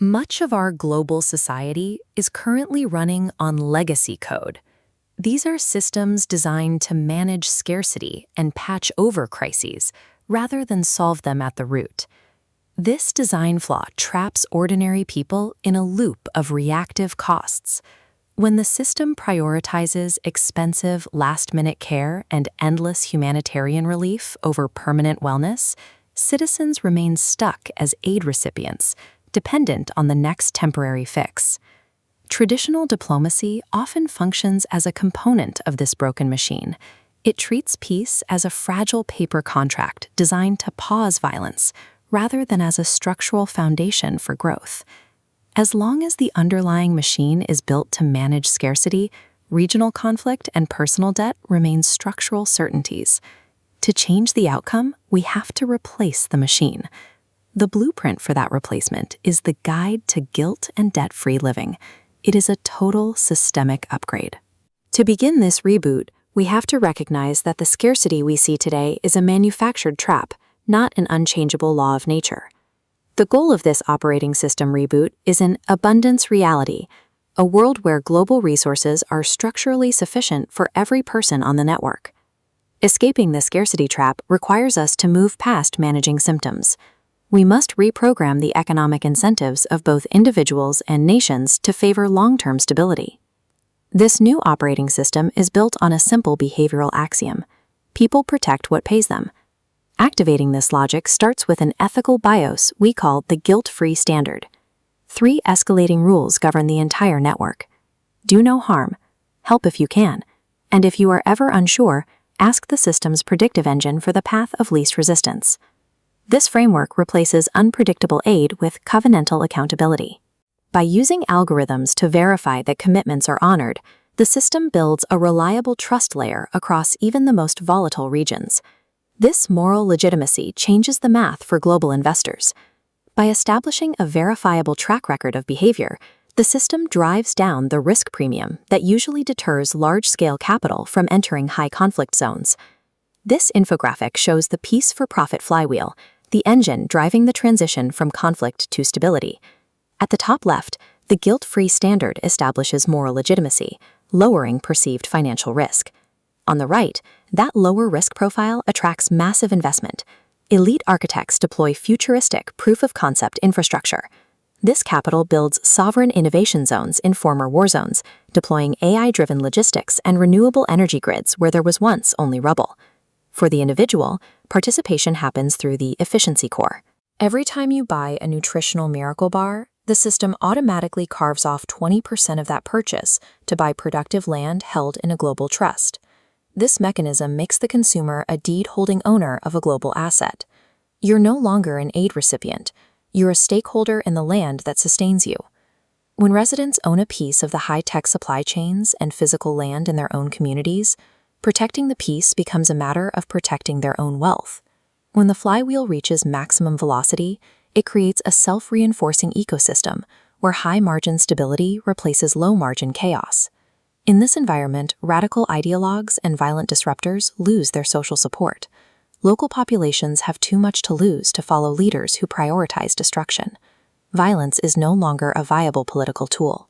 Much of our global society is currently running on legacy code. These are systems designed to manage scarcity and patch over crises, rather than solve them at the root. This design flaw traps ordinary people in a loop of reactive costs. When the system prioritizes expensive last-minute care and endless humanitarian relief over permanent wellness, citizens remain stuck as aid recipients, dependent on the next temporary fix. Traditional diplomacy often functions as a component of this broken machine. It treats peace as a fragile paper contract designed to pause violence, rather than as a structural foundation for growth. As long as the underlying machine is built to manage scarcity, regional conflict and personal debt remain structural certainties. To change the outcome, we have to replace the machine. The blueprint for that replacement is the Guide to Guilt and Debt-Free Living. It is a total systemic upgrade. To begin this reboot, we have to recognize that the scarcity we see today is a manufactured trap, not an unchangeable law of nature. The goal of this operating system reboot is an abundance reality, a world where global resources are structurally sufficient for every person on the network. Escaping the scarcity trap requires us to move past managing symptoms. We must reprogram the economic incentives of both individuals and nations to favor long-term stability. This new operating system is built on a simple behavioral axiom: people protect what pays them. Activating this logic starts with an ethical BIOS we call the guilt-free standard. 3 escalating rules govern the entire network. Do no harm, help if you can, and if you are ever unsure, ask the system's predictive engine for the path of least resistance. This framework replaces unpredictable aid with covenantal accountability. By using algorithms to verify that commitments are honored, the system builds a reliable trust layer across even the most volatile regions. This moral legitimacy changes the math for global investors. By establishing a verifiable track record of behavior, the system drives down the risk premium that usually deters large-scale capital from entering high-conflict zones. This infographic shows the peace-for-profit flywheel, the engine driving the transition from conflict to stability. At the top left, the guilt-free standard establishes moral legitimacy, lowering perceived financial risk. On the right, that lower risk profile attracts massive investment. Elite architects deploy futuristic proof-of-concept infrastructure. This capital builds sovereign innovation zones in former war zones, deploying AI-driven logistics and renewable energy grids where there was once only rubble. For the individual, participation happens through the efficiency core. Every time you buy a nutritional miracle bar, the system automatically carves off 20% of that purchase to buy productive land held in a global trust. This mechanism makes the consumer a deed-holding owner of a global asset. You're no longer an aid recipient. You're a stakeholder in the land that sustains you. When residents own a piece of the high-tech supply chains and physical land in their own communities, protecting the peace becomes a matter of protecting their own wealth. When the flywheel reaches maximum velocity, it creates a self-reinforcing ecosystem where high-margin stability replaces low-margin chaos. In this environment, radical ideologues and violent disruptors lose their social support. Local populations have too much to lose to follow leaders who prioritize destruction. Violence is no longer a viable political tool.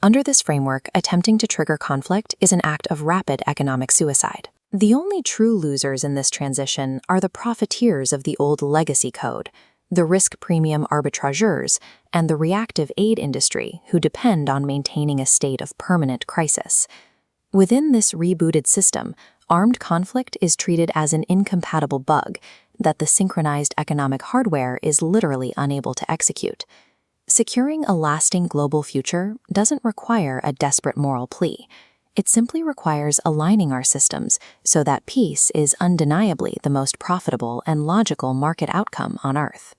Under this framework, attempting to trigger conflict is an act of rapid economic suicide. The only true losers in this transition are the profiteers of the old legacy code, the risk premium arbitrageurs, and the reactive aid industry who depend on maintaining a state of permanent crisis. Within this rebooted system, armed conflict is treated as an incompatible bug that the synchronized economic hardware is literally unable to execute. Securing a lasting global future doesn't require a desperate moral plea. It simply requires aligning our systems so that peace is undeniably the most profitable and logical market outcome on Earth.